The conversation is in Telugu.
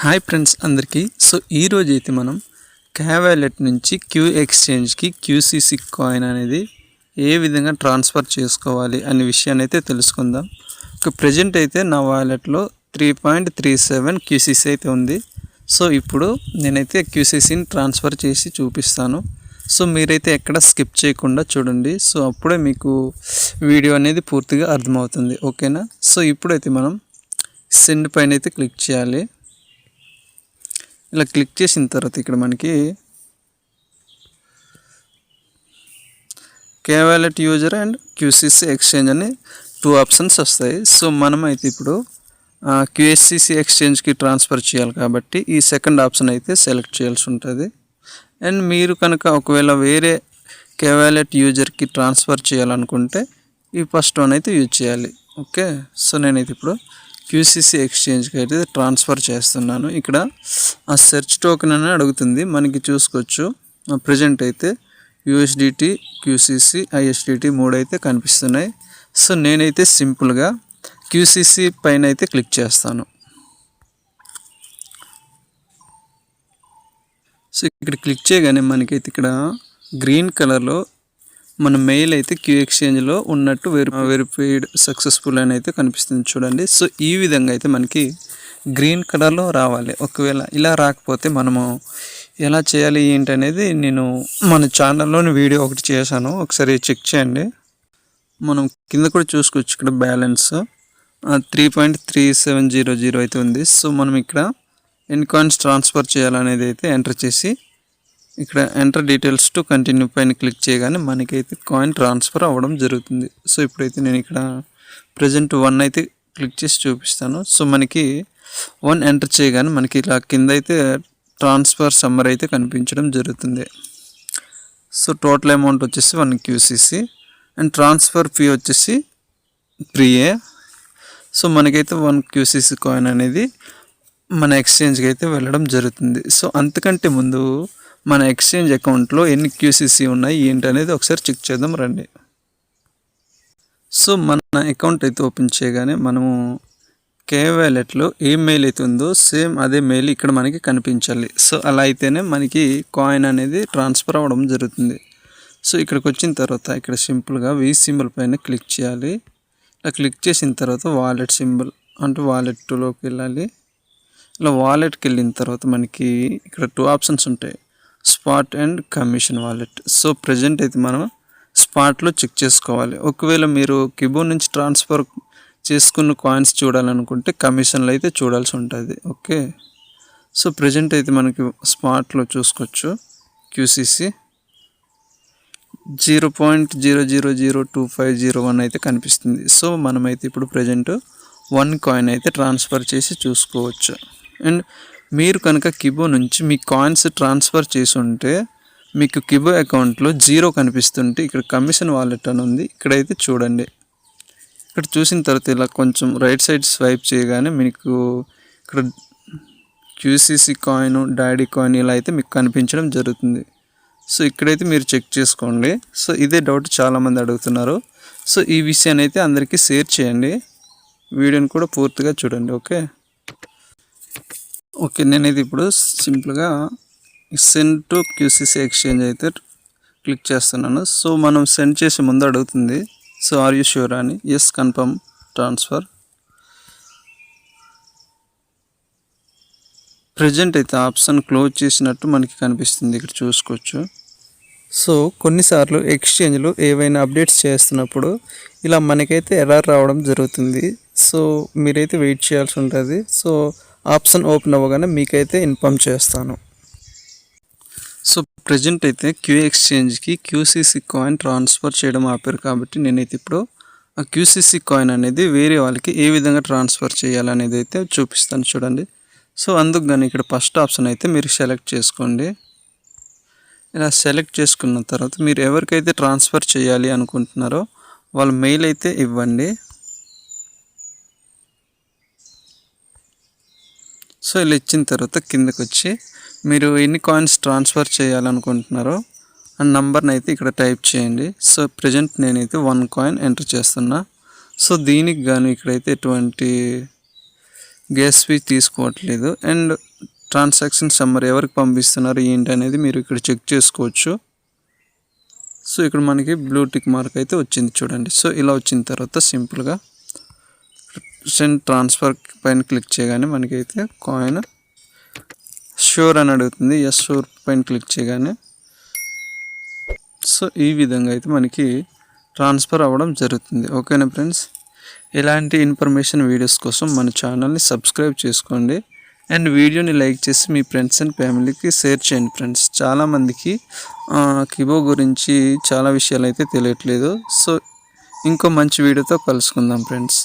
హాయ్ ఫ్రెండ్స్ అందరికీ. ఈరోజు అయితే మనం క్యావాలెట్ నుంచి క్యూ ఎక్స్చేంజ్కి క్యూసీసీ కాయిన్ అనేది ఏ విధంగా ట్రాన్స్ఫర్ చేసుకోవాలి అనే విషయాన్ని అయితే తెలుసుకుందాం. ప్రజెంట్ అయితే నా వాలెట్లో 3.37 క్యూసీసీ అయితే ఉంది. ఇప్పుడు నేనైతే క్యూసీసీని ట్రాన్స్ఫర్ చేసి చూపిస్తాను. మీరైతే ఎక్కడ స్కిప్ చేయకుండా చూడండి. అప్పుడే మీకు వీడియో అనేది పూర్తిగా అర్థమవుతుంది. ఓకేనా? ఇప్పుడైతే మనం సెండ్ పైన అయితే క్లిక్ చేయాలి. ఇలా క్లిక్ చేసిన తర్వాత ఇక్కడ మనకి క్యావాలెట్ యూజర్ అండ్ క్యూసీసీ ఎక్స్చేంజ్ అని 2 ఆప్షన్స్ వస్తాయి. మనమైతే ఇప్పుడు క్యూఎస్సీసీ ఎక్స్చేంజ్కి ట్రాన్స్ఫర్ చేయాలి కాబట్టి ఈ సెకండ్ ఆప్షన్ అయితే సెలెక్ట్ చేయాల్సి ఉంటుంది. అండ్ మీరు కనుక ఒకవేళ వేరే క్యావాలెట్ యూజర్కి ట్రాన్స్ఫర్ చేయాలనుకుంటే ఈ ఫస్ట్ వన్ అయితే యూజ్ చేయాలి. ఓకే. నేనైతే ఇప్పుడు క్యూసీసీ ఎక్స్చేంజ్కి అయితే ట్రాన్స్ఫర్ చేస్తున్నాను. ఇక్కడ ఆ సెర్చ్ టోకెన్ అని అడుగుతుంది, మనకి చూసుకోవచ్చు. ప్రజెంట్ అయితే యూఎస్డిటీ, క్యూసీసీ, ఐఎస్డిటీ 3 అయితే కనిపిస్తున్నాయి. నేనైతే సింపుల్గా క్యూసీసీ పైన అయితే క్లిక్ చేస్తాను. ఇక్కడ క్లిక్ చేయగానే మనకైతే ఇక్కడ గ్రీన్ కలర్లో మన మెయిల్ అయితే క్యూ ఎక్స్చేంజ్లో ఉన్నట్టు వెరిఫైడ్ సక్సెస్ఫుల్ అని అయితే కనిపిస్తుంది చూడండి. ఈ విధంగా అయితే మనకి గ్రీన్ కలర్లో రావాలి. ఒకవేళ ఇలా రాకపోతే మనము ఎలా చేయాలి ఏంటి అనేది నేను మన ఛానల్లోని వీడియో ఒకటి చేశాను, ఒకసారి చెక్ చేయండి. మనం కింద కూడా చూసుకోవచ్చు, ఇక్కడ బ్యాలెన్స్ 3.3700 అయితే ఉంది. మనం ఇక్కడ ఎన్ని కాయిన్స్ ట్రాన్స్ఫర్ చేయాలనేది అయితే ఎంటర్ చేసి ఇక్కడ ఎంటర్ డీటెయిల్స్ టు కంటిన్యూ పైన క్లిక్ చేయగానే మనకైతే కాయిన్ ట్రాన్స్ఫర్ అవ్వడం జరుగుతుంది. ఇప్పుడైతే నేను ఇక్కడ ప్రజెంట్ 1 అయితే క్లిక్ చేసి చూపిస్తాను. మనకి 1 ఎంటర్ చేయగానే మనకి ఇలా కింద అయితే ట్రాన్స్ఫర్ సమ్మర్ అయితే కనిపించడం జరుగుతుంది. టోటల్ అమౌంట్ వచ్చేసి 1 క్యూసీసీ అండ్ ట్రాన్స్ఫర్ ఫీ వచ్చేసి 3A. మనకైతే 1 క్యూసీసీ కాయిన్ అనేది మన ఎక్స్చేంజ్కి అయితే వెళ్ళడం జరుగుతుంది. అంతకంటే ముందు మన ఎక్స్చేంజ్ అకౌంట్లో ఎన్ని క్యూసీసీ ఉన్నాయి ఏంటి అనేది ఒకసారి చెక్ చేద్దాం రండి. మన అకౌంట్ అయితే ఓపెన్ చేయగానే మనము క్యావాలెట్లో ఏ మెయిల్ అయితే ఉందో సేమ్ అదే మెయిల్ ఇక్కడ మనకి కనిపించాలి. అలా అయితేనే మనకి కాయిన్ అనేది ట్రాన్స్ఫర్ అవ్వడం జరుగుతుంది. ఇక్కడికి వచ్చిన తర్వాత ఇక్కడ సింపుల్గా వి సింబల్ పైన క్లిక్ చేయాలి. ఇలా క్లిక్ చేసిన తర్వాత వాలెట్ సింబల్ అంటే వాలెట్లోకి వెళ్ళాలి. ఇలా వాలెట్కి వెళ్ళిన తర్వాత మనకి ఇక్కడ 2 ఆప్షన్స్ ఉంటాయి, spot and commission wallet. Present అయితే మనం స్పాట్లో చెక్ చేసుకోవాలి. ఒకవేళ మీరు కిబో నుంచి ట్రాన్స్ఫర్ చేసుకున్న కాయిన్స్ చూడాలనుకుంటే కమిషన్లో అయితే చూడాల్సి ఉంటుంది. ఓకే. ప్రజెంట్ అయితే మనకి స్పాట్లో చూసుకోవచ్చు క్యూసీసీ 0.000250 అయితే కనిపిస్తుంది. మనమైతే ఇప్పుడు ప్రజెంట్ 1 కాయిన్ అయితే ట్రాన్స్ఫర్ చేసి చూసుకోవచ్చు. అండ్ మీరు కనుక కిబో నుంచి మీ కాయిన్స్ ట్రాన్స్ఫర్ చేసి ఉంటే మీకు కిబో అకౌంట్లో 0 కనిపిస్తుంటే ఇక్కడ కమిషన్ వాలెట్ అని ఉంది, ఇక్కడైతే చూడండి. ఇక్కడ చూసిన తర్వాత ఇలా కొంచెం రైట్ సైడ్ స్వైప్ చేయగానే మీకు ఇక్కడ క్యూసీసీ కాయిన్, డాడీ కాయిన్ ఇలా అయితే మీకు కనిపించడం జరుగుతుంది. ఇక్కడైతే మీరు చెక్ చేసుకోండి. ఇదే డౌట్ చాలామంది అడుగుతున్నారు. ఈ విషయాన్ని అయితే అందరికీ షేర్ చేయండి, వీడియోని కూడా పూర్తిగా చూడండి. ఓకే. నేనైతే ఇప్పుడు సింపుల్గా సెండ్ టు క్యూసీసీ ఎక్స్చేంజ్ అయితే క్లిక్ చేస్తున్నాను. మనం సెండ్ చేసే ముందు అడుగుతుంది ఆర్ యూ ష్యూర్ అని. Yes confirm transfer. ప్రజెంట్ అయితే ఆప్షన్ క్లోజ్ చేసినట్టు మనకి కనిపిస్తుంది, ఇక్కడ చూసుకోవచ్చు. కొన్నిసార్లు ఎక్స్చేంజ్లో ఏవైనా అప్డేట్స్ చేస్తున్నప్పుడు ఇలా మనకైతే ఎర్రర్ రావడం జరుగుతుంది. మీరైతే వెయిట్ చేయాల్సి ఉంటుంది. ఆప్షన్ ఓపెన్ అవ్వగానే మీకైతే ఇన్ఫామ్ చేస్తాను. ప్రజెంట్ అయితే క్యూ ఎక్స్చేంజ్కి క్యూసీసీ కాయిన్ ట్రాన్స్ఫర్ చేయడం ఆపారు కాబట్టి నేనైతే ఇప్పుడు ఆ క్యూసీసీ కాయిన్ అనేది వేరే వాళ్ళకి ఏ విధంగా ట్రాన్స్ఫర్ చేయాలనేది అయితే చూపిస్తాను చూడండి. అందుకు కానీ ఇక్కడ ఫస్ట్ ఆప్షన్ అయితే మీరు సెలెక్ట్ చేసుకోండి. ఇలా సెలెక్ట్ చేసుకున్న తర్వాత మీరు ఎవరికైతే ట్రాన్స్ఫర్ చేయాలి అనుకుంటున్నారో వాళ్ళ మెయిల్ అయితే ఇవ్వండి. ఇలా ఇచ్చిన తర్వాత కిందకి వచ్చి మీరు ఎన్ని కాయిన్స్ ట్రాన్స్ఫర్ చేయాలనుకుంటున్నారో ఆ నంబర్ని అయితే ఇక్కడ టైప్ చేయండి. ప్రజెంట్ నేనైతే 1 కాయిన్ ఎంటర్ చేస్తున్నా. దీనికి గాను ఇక్కడైతే ఎటువంటి గ్యాస్ ఫీ తీసుకోవట్లేదు. అండ్ ట్రాన్సాక్షన్ సమ్మర్ ఎవరికి పంపిస్తున్నారు ఏంటి అనేది మీరు ఇక్కడ చెక్ చేసుకోవచ్చు. సో ఇక్కడ మనకి బ్లూ టిక్ మార్క్ అయితే వచ్చింది చూడండి. సో ఇలా వచ్చిన తర్వాత సింపుల్గా సెండ్ ట్రాన్స్ఫర్ పైన క్లిక్ చేయగానే మనకైతే కాయిన్ షూర్ అని అడుగుతుంది. ఎస్ షూర్ పైన క్లిక్ చేయగానే సో ఈ విధంగా అయితే మనకి ట్రాన్స్ఫర్ అవ్వడం జరుగుతుంది. ఓకేనా ఫ్రెండ్స్, ఇలాంటి ఇన్ఫర్మేషన్ వీడియోస్ కోసం మన ఛానల్ని సబ్స్క్రైబ్ చేసుకోండి అండ్ వీడియోని లైక్ చేసి మీ ఫ్రెండ్స్ అండ్ ఫ్యామిలీకి షేర్ చేయండి ఫ్రెండ్స్. చాలామందికి కిబో గురించి చాలా విషయాలు అయితే తెలియట్లేదు. సో ఇంకో మంచి వీడియోతో కలుసుకుందాం ఫ్రెండ్స్.